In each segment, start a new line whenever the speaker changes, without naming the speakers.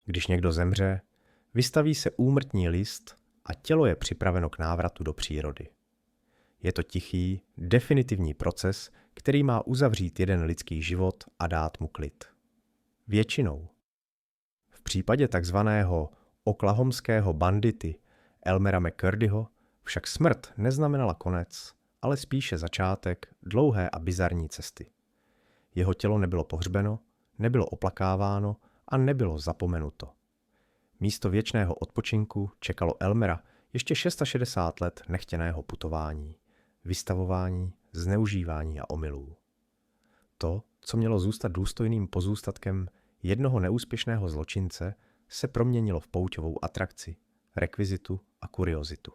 Když někdo zemře, vystaví se úmrtní list a tělo je připraveno k návratu do přírody. Je to tichý, definitivní proces, který má uzavřít jeden lidský život a dát mu klid. Většinou. V případě takzvaného oklahomského bandity Elmera McCurdyho však smrt neznamenala konec, ale spíše začátek dlouhé a bizarní cesty. Jeho tělo nebylo pohřbeno, nebylo oplakáváno a nebylo zapomenuto. Místo věčného odpočinku čekalo Elmera ještě 660 let nechtěného putování, vystavování, zneužívání a omylů. To, co mělo zůstat důstojným pozůstatkem jednoho neúspěšného zločince, se proměnilo v pouťovou atrakci, rekvizitu a kuriozitu.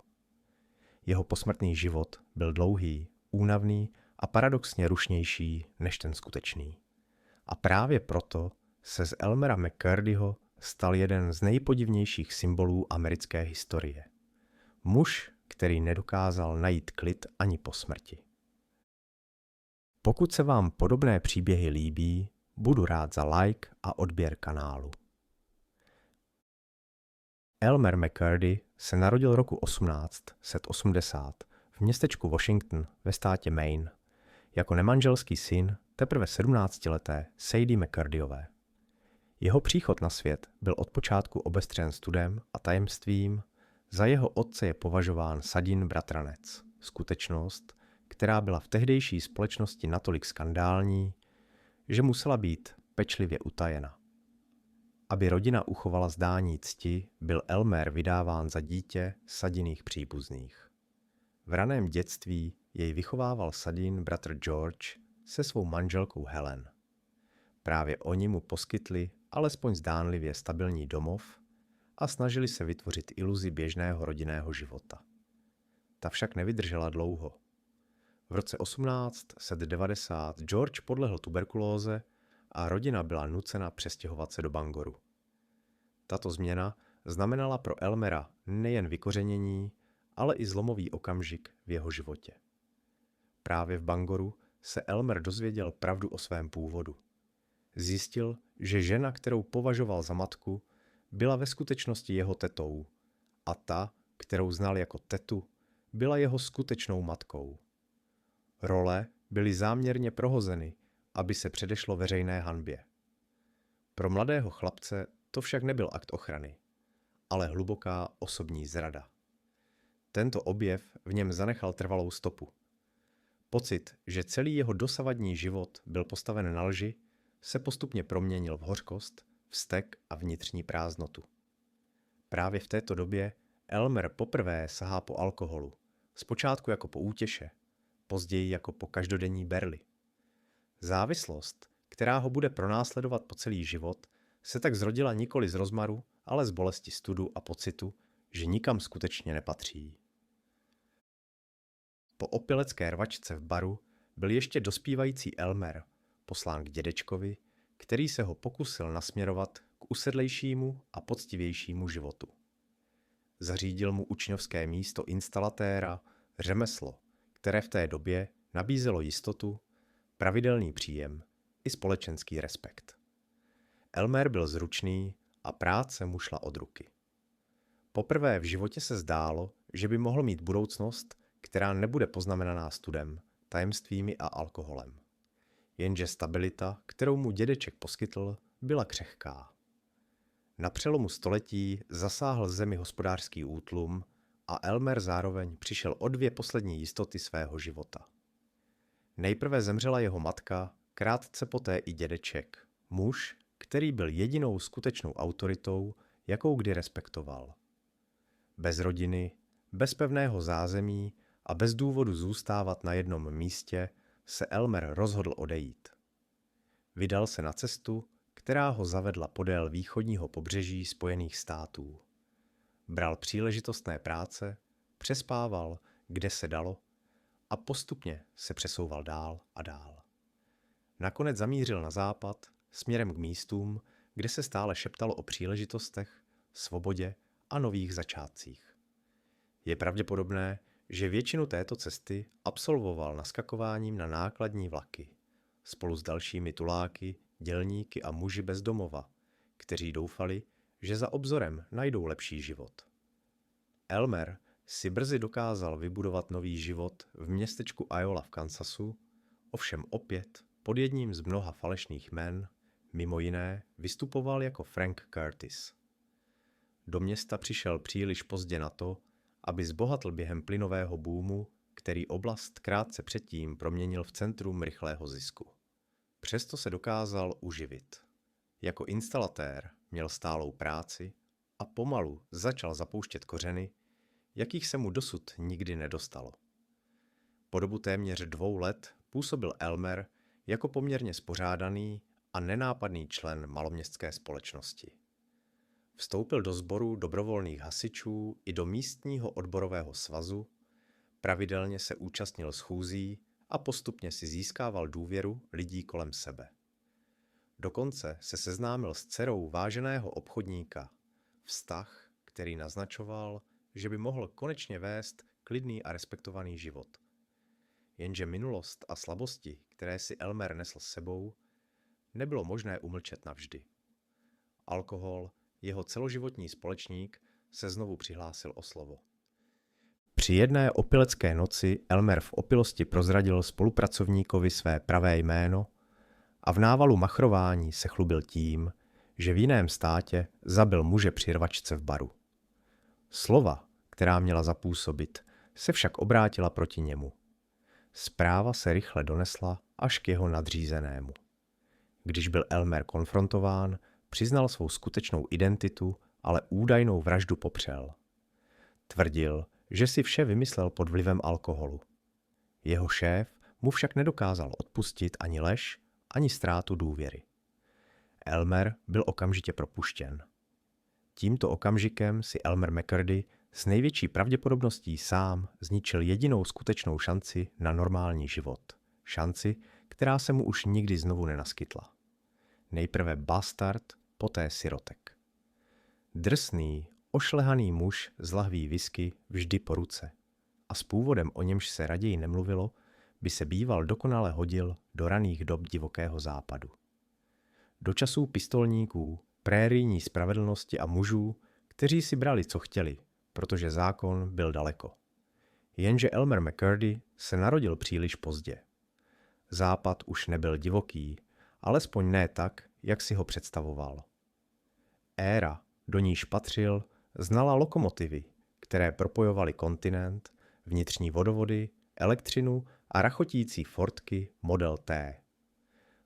Jeho posmrtný život byl dlouhý, únavný a paradoxně rušnější než ten skutečný. A právě proto se z Elmera McCurdyho stal jeden z nejpodivnějších symbolů americké historie. Muž, který nedokázal najít klid ani po smrti. Pokud se vám podobné příběhy líbí, budu rád za like a odběr kanálu. Elmer McCurdy se narodil roku 1880 v městečku Washington ve státě Maine jako nemanželský syn teprve 17leté Sadie McCurdyové. Jeho příchod na svět byl od počátku obestřen studem a tajemstvím, za jeho otce je považován Sadin bratranec, skutečnost, která byla v tehdejší společnosti natolik skandální, že musela být pečlivě utajena. Aby rodina uchovala zdání cti, byl Elmer vydáván za dítě Sadiných příbuzných. V raném dětství jej vychovával Sadin bratr George se svou manželkou Helen. Právě oni mu poskytli alespoň zdánlivě stabilní domov a snažili se vytvořit iluzi běžného rodinného života. Ta však nevydržela dlouho. V roce 1890 George podlehl tuberkulóze a rodina byla nucena přestěhovat se do Bangoru. Tato změna znamenala pro Elmera nejen vykořenění, ale i zlomový okamžik v jeho životě. Právě v Bangoru se Elmer dozvěděl pravdu o svém původu. Zjistil, že žena, kterou považoval za matku, byla ve skutečnosti jeho tetou a ta, kterou znal jako tetu, byla jeho skutečnou matkou. Role byly záměrně prohozeny, aby se předešlo veřejné hanbě. Pro mladého chlapce to však nebyl akt ochrany, ale hluboká osobní zrada. Tento objev v něm zanechal trvalou stopu. Pocit, že celý jeho dosavadní život byl postaven na lži, se postupně proměnil v hořkost, vztek a vnitřní prázdnotu. Právě v této době Elmer poprvé sahá po alkoholu, zpočátku jako po útěše, později jako po každodenní berli. Závislost, která ho bude pronásledovat po celý život, se tak zrodila nikoli z rozmaru, ale z bolesti studu a pocitu, že nikam skutečně nepatří. Po opilecké rvačce v baru byl ještě dospívající Elmer poslán k dědečkovi, který se ho pokusil nasměrovat k usedlejšímu a poctivějšímu životu. Zařídil mu učňovské místo instalatéra, řemeslo, které v té době nabízelo jistotu, pravidelný příjem i společenský respekt. Elmer byl zručný a práce mu šla od ruky. Poprvé v životě se zdálo, že by mohl mít budoucnost, která nebude poznamenaná studem, tajemstvími a alkoholem. Jenže stabilita, kterou mu dědeček poskytl, byla křehká. Na přelomu století zasáhl zemi hospodářský útlum a Elmer zároveň přišel o dvě poslední jistoty svého života. Nejprve zemřela jeho matka, krátce poté i dědeček, muž, který byl jedinou skutečnou autoritou, jakou kdy respektoval. Bez rodiny, bez pevného zázemí a bez důvodu zůstávat na jednom místě se Elmer rozhodl odejít. Vydal se na cestu, která ho zavedla podél východního pobřeží Spojených států. Bral příležitostné práce, přespával, kde se dalo a postupně se přesouval dál a dál. Nakonec zamířil na západ, směrem k místům, kde se stále šeptalo o příležitostech, svobodě a nových začátcích. Je pravděpodobné, že většinu této cesty absolvoval naskakováním na nákladní vlaky, spolu s dalšími tuláky, dělníky a muži bez domova, kteří doufali, že za obzorem najdou lepší život. Elmer si brzy dokázal vybudovat nový život v městečku Iola v Kansasu, ovšem opět pod jedním z mnoha falešných jmen, mimo jiné vystupoval jako Frank Curtis. Do města přišel příliš pozdě na to, aby zbohatl během plynového boomu, který oblast krátce předtím proměnil v centrum rychlého zisku. Přesto se dokázal uživit. Jako instalatér měl stálou práci a pomalu začal zapouštět kořeny, jakých se mu dosud nikdy nedostalo. Po dobu téměř 2 let působil Elmer jako poměrně spořádaný a nenápadný člen maloměstské společnosti. Vstoupil do sboru dobrovolných hasičů i do místního odborového svazu, pravidelně se účastnil schůzí a postupně si získával důvěru lidí kolem sebe. Dokonce se seznámil s dcerou váženého obchodníka, vztah, který naznačoval, že by mohl konečně vést klidný a respektovaný život. Jenže minulost a slabosti, které si Elmer nesl s sebou, nebylo možné umlčet navždy. Alkohol, jeho celoživotní společník, se znovu přihlásil o slovo. Při jedné opilecké noci Elmer v opilosti prozradil spolupracovníkovi své pravé jméno a v návalu machrování se chlubil tím, že v jiném státě zabil muže při rvačce v baru. Slova, která měla zapůsobit, se však obrátila proti němu. Zpráva se rychle donesla až k jeho nadřízenému. Když byl Elmer konfrontován, přiznal svou skutečnou identitu, ale údajnou vraždu popřel. Tvrdil, že si vše vymyslel pod vlivem alkoholu. Jeho šéf mu však nedokázal odpustit ani lež, ani ztrátu důvěry. Elmer byl okamžitě propuštěn. Tímto okamžikem si Elmer McCurdy s největší pravděpodobností sám zničil jedinou skutečnou šanci na normální život. Šanci, která se mu už nikdy znovu nenaskytla. Nejprve bastard, poté sirotek. Drsný, ošlehaný muž z lahví whisky vždy po ruce a s původem, o němž se raději nemluvilo, by se býval dokonale hodil do raných dob divokého západu. Do časů pistolníků, prérijní spravedlnosti a mužů, kteří si brali, co chtěli, protože zákon byl daleko. Jenže Elmer McCurdy se narodil příliš pozdě. Západ už nebyl divoký, alespoň ne tak, jak si ho představoval. Éra, do níž patřil, znala lokomotivy, které propojovaly kontinent, vnitřní vodovody, elektřinu a rachotící Fordky Model T.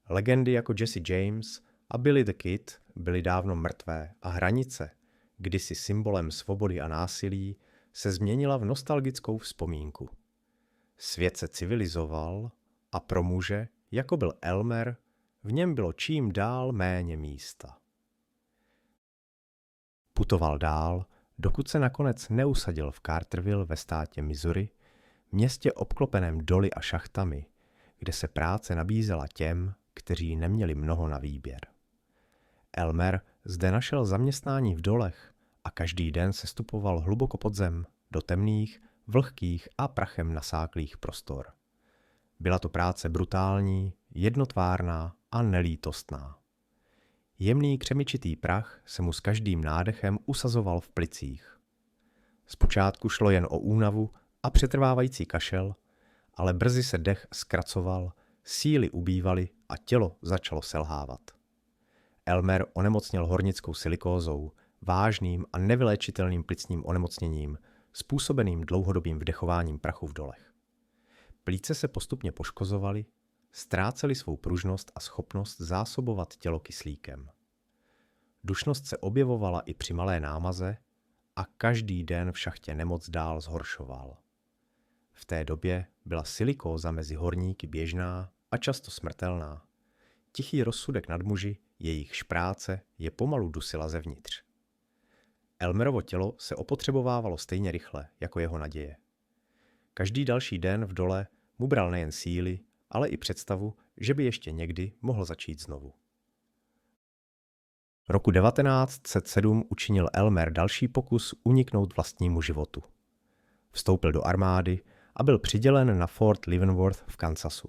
Legendy jako Jesse James a Billy the Kid byly dávno mrtvé a hranice, kdysi symbolem svobody a násilí, se změnila v nostalgickou vzpomínku. Svět se civilizoval a pro muže, jako byl Elmer, v něm bylo čím dál méně místa. Putoval dál, dokud se nakonec neusadil v Carterville ve státě Missouri, městě obklopeném doly a šachtami, kde se práce nabízela těm, kteří neměli mnoho na výběr. Elmer zde našel zaměstnání v dolech a každý den se stupoval hluboko pod zem, do temných, vlhkých a prachem nasáklých prostor. Byla to práce brutální, jednotvárná a nelítostná. Jemný křemičitý prach se mu s každým nádechem usazoval v plicích. Zpočátku šlo jen o únavu a přetrvávající kašel, ale brzy se dech zkracoval, síly ubývaly a tělo začalo selhávat. Elmer onemocněl hornickou silikózou, vážným a nevyléčitelným plicním onemocněním, způsobeným dlouhodobým vdechováním prachu v dolech. Plíce se postupně poškozovaly, ztrácely svou pružnost a schopnost zásobovat tělo kyslíkem. Dušnost se objevovala i při malé námaze a každý den v šachtě nemoc dál zhoršoval. V té době byla silikóza mezi horníky běžná a často smrtelná. Tichý rozsudek nad muži, jejich práce je pomalu dusila zevnitř. Elmerovo tělo se opotřebovávalo stejně rychle jako jeho naděje. Každý další den v dole mu bral nejen síly, ale i představu, že by ještě někdy mohl začít znovu. Roku 1907 učinil Elmer další pokus uniknout vlastnímu životu. Vstoupil do armády a byl přidělen na Fort Leavenworth v Kansasu.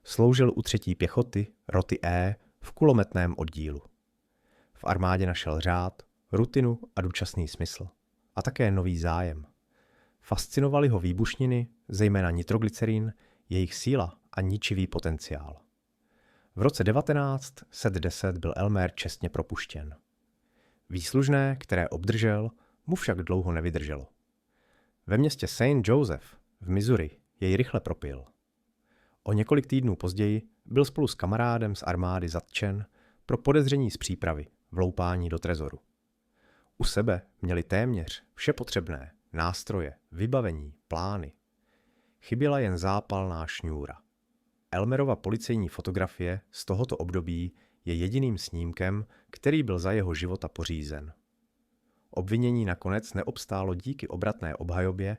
Sloužil u 3. pěchoty, roty E, v kulometném oddílu. V armádě našel řád, rutinu a dočasný smysl. A také nový zájem. Fascinovaly ho výbušniny, zejména nitroglycerin, jejich síla a ničivý potenciál. V roce 1910 byl Elmer čestně propuštěn. Výslužné, které obdržel, mu však dlouho nevydrželo. Ve městě Saint Joseph v Missouri jej rychle propil. O několik týdnů později byl spolu s kamarádem z armády zatčen pro podezření z přípravy vloupání do trezoru. U sebe měli téměř vše potřebné, nástroje, vybavení, plány. Chyběla jen zápalná šňůra. Elmerova policejní fotografie z tohoto období je jediným snímkem, který byl za jeho života pořízen. Obvinění nakonec neobstálo díky obratné obhajobě,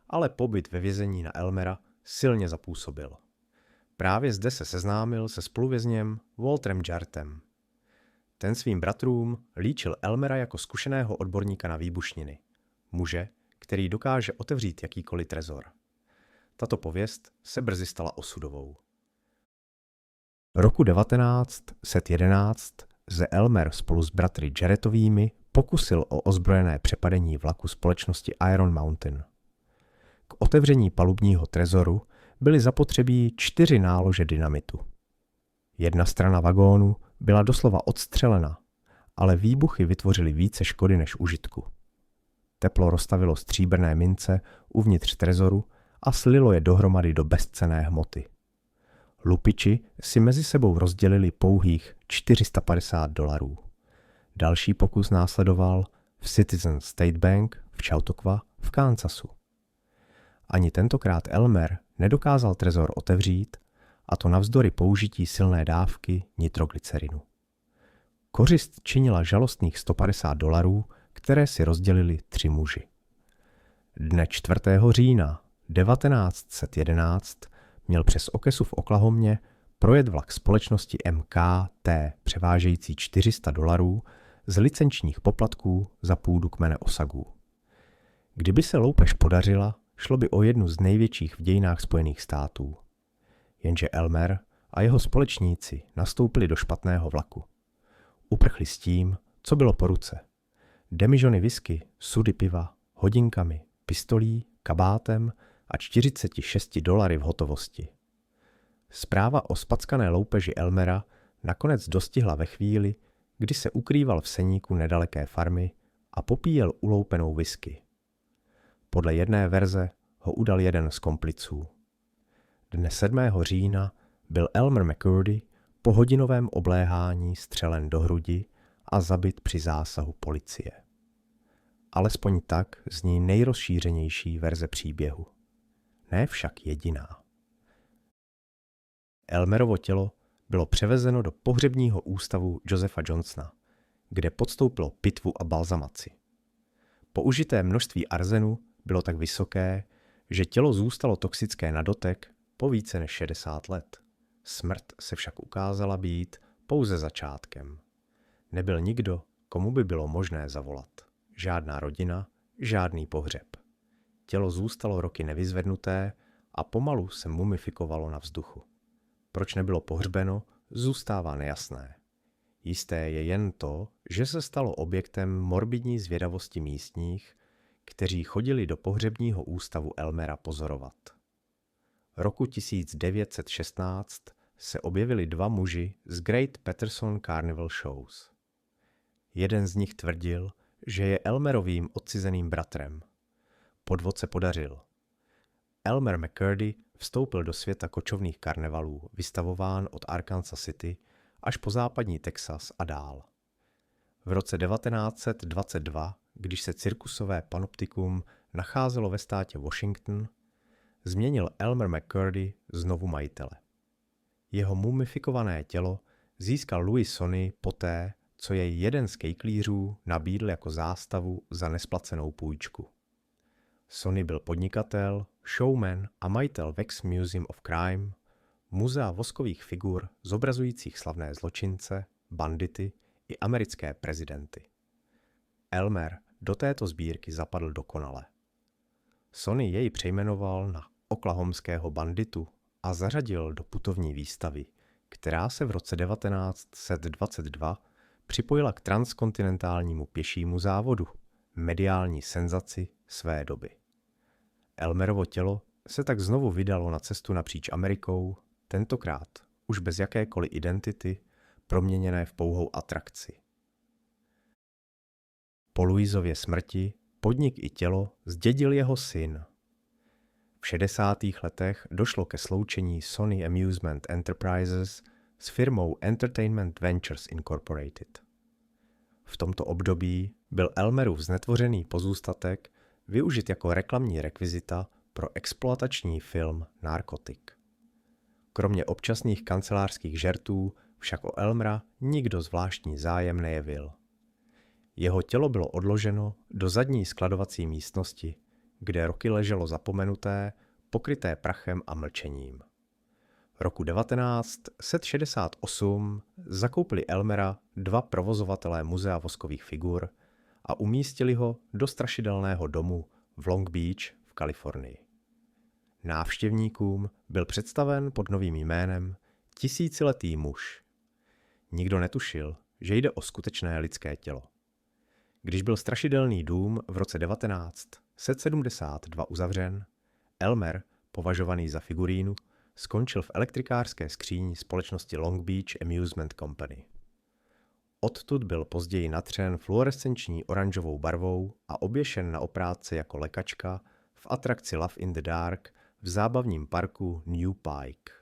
ale pobyt ve vězení na Elmera silně zapůsobil. Právě zde se seznámil se spoluvězněm Walterem Jarrettem. Ten svým bratrům líčil Elmera jako zkušeného odborníka na výbušniny, muže, který dokáže otevřít jakýkoliv trezor. Tato pověst se brzy stala osudovou. Roku 1911 se Elmer spolu s bratry Jarrettovými pokusil o ozbrojené přepadení vlaku společnosti Iron Mountain. K otevření palubního trezoru byly zapotřebí 4 nálože dynamitu. Jedna strana vagónu byla doslova odstřelena, ale výbuchy vytvořily více škody než užitku. Teplo roztavilo stříbrné mince uvnitř trezoru a slilo je dohromady do bezcenné hmoty. Lupiči si mezi sebou rozdělili pouhých $450. Další pokus následoval v Citizen State Bank v Chautauqua v Kansasu. Ani tentokrát Elmer nedokázal trezor otevřít, a to navzdory použití silné dávky nitroglycerinu. Kořist činila žalostných $150, které si rozdělili 3 muži. Dne 4. října 1911 měl přes Okesu v Oklahomě projet vlak společnosti MKT převážející $400 z licenčních poplatků za půdu kmene Osagů. Kdyby se loupež podařila, šlo by o jednu z největších v dějinách Spojených států. Jenže Elmer a jeho společníci nastoupili do špatného vlaku. Uprchli s tím, co bylo po ruce. Demižony whisky, sudy piva, hodinkami, pistolí, kabátem a $46 v hotovosti. Zpráva o spackané loupeži Elmera nakonec dostihla ve chvíli, kdy se ukrýval v seníku nedaleké farmy a popíjel uloupenou whisky. Podle jedné verze ho udal jeden z kompliců. Dne 7. října byl Elmer McCurdy po hodinovém obléhání střelen do hrudi a zabit při zásahu policie. Alespoň tak zní nejrozšířenější verze příběhu. Ne však jediná. Elmerovo tělo bylo převezeno do pohřebního ústavu Josepha Johnsona, kde podstoupilo pitvu a balzamaci. Použité množství arzenu bylo tak vysoké, že tělo zůstalo toxické na dotek po více než 60 let. Smrt se však ukázala být pouze začátkem. Nebyl nikdo, komu by bylo možné zavolat. Žádná rodina, žádný pohřeb. Tělo zůstalo roky nevyzvednuté a pomalu se mumifikovalo na vzduchu. Proč nebylo pohřbeno, zůstává nejasné. Jisté je jen to, že se stalo objektem morbidní zvědavosti místních, kteří chodili do pohřebního ústavu Elmera pozorovat. Roku 1916 se objevili 2 muži z Great Patterson Carnival Shows. Jeden z nich tvrdil, že je Elmerovým odcizeným bratrem. Podvod se podařil. Elmer McCurdy vstoupil do světa kočovných karnevalů, vystavován od Arkansas City až po západní Texas a dál. V roce 1922, když se cirkusové panoptikum nacházelo ve státě Washington, změnil Elmer McCurdy znovu majitele. Jeho mumifikované tělo získal Louis Sony poté, co jej jeden z kejklířů nabídl jako zástavu za nesplacenou půjčku. Sony byl podnikatel, showman a majitel Wax Museum of Crime, muzea voskových figur zobrazujících slavné zločince, bandity i americké prezidenty. Elmer do této sbírky zapadl dokonale. Sony jej přejmenoval na oklahomského banditu a zařadil do putovní výstavy, která se v roce 1922 připojila k transkontinentálnímu pěšímu závodu, mediální senzaci své doby. Elmerovo tělo se tak znovu vydalo na cestu napříč Amerikou, tentokrát už bez jakékoliv identity, proměněné v pouhou atrakci. Po Louisově smrti podnik i tělo zdědil jeho syn. V 60. letech došlo ke sloučení Sony Amusement Enterprises s firmou Entertainment Ventures Incorporated. V tomto období byl Elmerův znetvořený pozůstatek využit jako reklamní rekvizita pro exploatační film Narkotik. Kromě občasných kancelářských žertů však o Elmera nikdo zvláštní zájem nejevil. Jeho tělo bylo odloženo do zadní skladovací místnosti, kde roky leželo zapomenuté, pokryté prachem a mlčením. Roku 1968 zakoupili Elmera dva provozovatelé muzea voskových figur a umístili ho do strašidelného domu v Long Beach v Kalifornii. Návštěvníkům byl představen pod novým jménem Tisíciletý muž. Nikdo netušil, že jde o skutečné lidské tělo. Když byl strašidelný dům v roce 1972 uzavřen, Elmer, považovaný za figurínu, skončil v elektrikářské skříni společnosti Long Beach Amusement Company. Odtud byl později natřen fluorescenční oranžovou barvou a oběšen na oprátce jako lekačka v atrakci Love in the Dark v zábavním parku New Pike.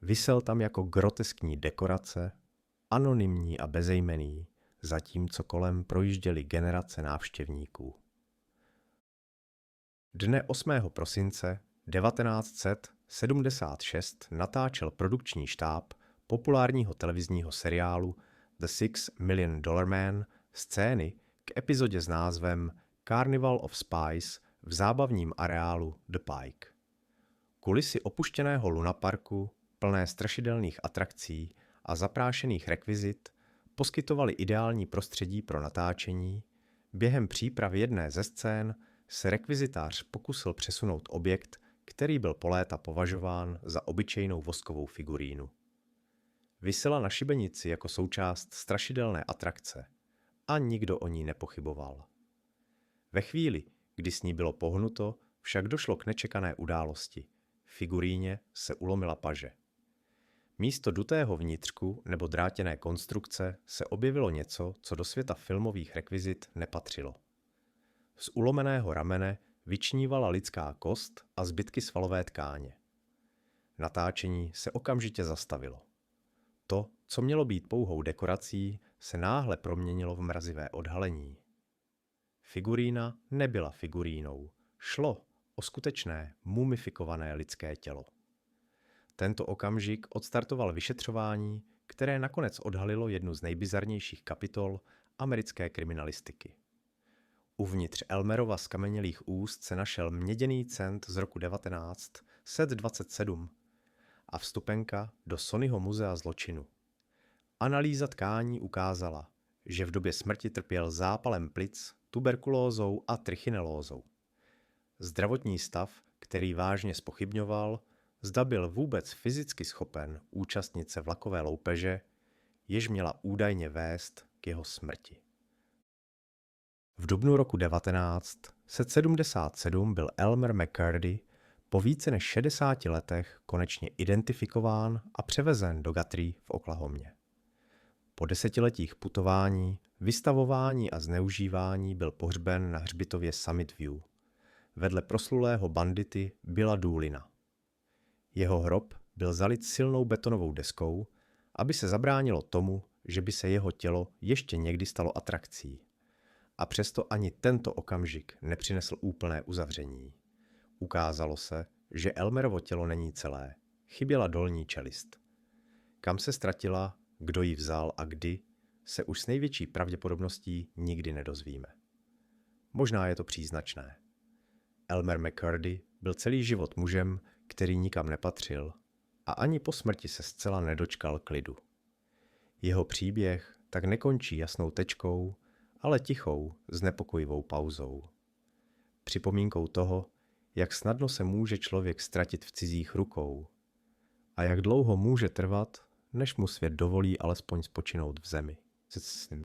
Visel tam jako groteskní dekorace, anonymní a bezejmenný, zatímco kolem projížděly generace návštěvníků. Dne 8. prosince 1976 natáčel produkční štáb populárního televizního seriálu The $6 Million Man scény k epizodě s názvem Carnival of Spice v zábavním areálu The Pike. Kulisy opuštěného lunaparku, plné strašidelných atrakcí a zaprášených rekvizit, poskytovaly ideální prostředí pro natáčení. Během příprav jedné ze scén se rekvizitář pokusil přesunout objekt, který byl po léta považován za obyčejnou voskovou figurínu. Visela na šibenici jako součást strašidelné atrakce a nikdo o ní nepochyboval. Ve chvíli, kdy s ní bylo pohnuto, však došlo k nečekané události. Figuríně se ulomila paže. Místo dutého vnitřku nebo drátěné konstrukce se objevilo něco, co do světa filmových rekvizit nepatřilo. Z ulomeného ramene vyčnívala lidská kost a zbytky svalové tkáně. Natáčení se okamžitě zastavilo. To, co mělo být pouhou dekorací, se náhle proměnilo v mrazivé odhalení. Figurína nebyla figurínou, šlo o skutečné mumifikované lidské tělo. Tento okamžik odstartoval vyšetřování, které nakonec odhalilo jednu z nejbizarnějších kapitol americké kriminalistiky. Uvnitř Elmerova skamenělých úst se našel měděný cent z roku 1927 a vstupenka do Sonyho muzea zločinu. Analýza tkání ukázala, že v době smrti trpěl zápalem plic, tuberkulózou a trichinelózou. Zdravotní stav, který vážně zpochybňoval, zda byl vůbec fyzicky schopen účastnit se vlakové loupeže, jež měla údajně vést k jeho smrti. V dubnu roku 1977 byl Elmer McCurdy po více než 60 letech konečně identifikován a převezen do Guthrie v Oklahomě. Po desetiletích putování, vystavování a zneužívání byl pohřben na hřbitově Summit View, vedle proslulého bandity Billa Doolina. Jeho hrob byl zalit silnou betonovou deskou, aby se zabránilo tomu, že by se jeho tělo ještě někdy stalo atrakcí. A přesto ani tento okamžik nepřinesl úplné uzavření. Ukázalo se, že Elmerovo tělo není celé. Chyběla dolní čelist. Kam se ztratila, kdo ji vzal a kdy, se už s největší pravděpodobností nikdy nedozvíme. Možná je to příznačné. Elmer McCurdy byl celý život mužem, který nikam nepatřil a ani po smrti se zcela nedočkal klidu. Jeho příběh tak nekončí jasnou tečkou, ale tichou, znepokojivou pauzou. Připomínkou toho, jak snadno se může člověk ztratit v cizích rukou a jak dlouho může trvat, než mu svět dovolí alespoň spočinout v zemi. s ním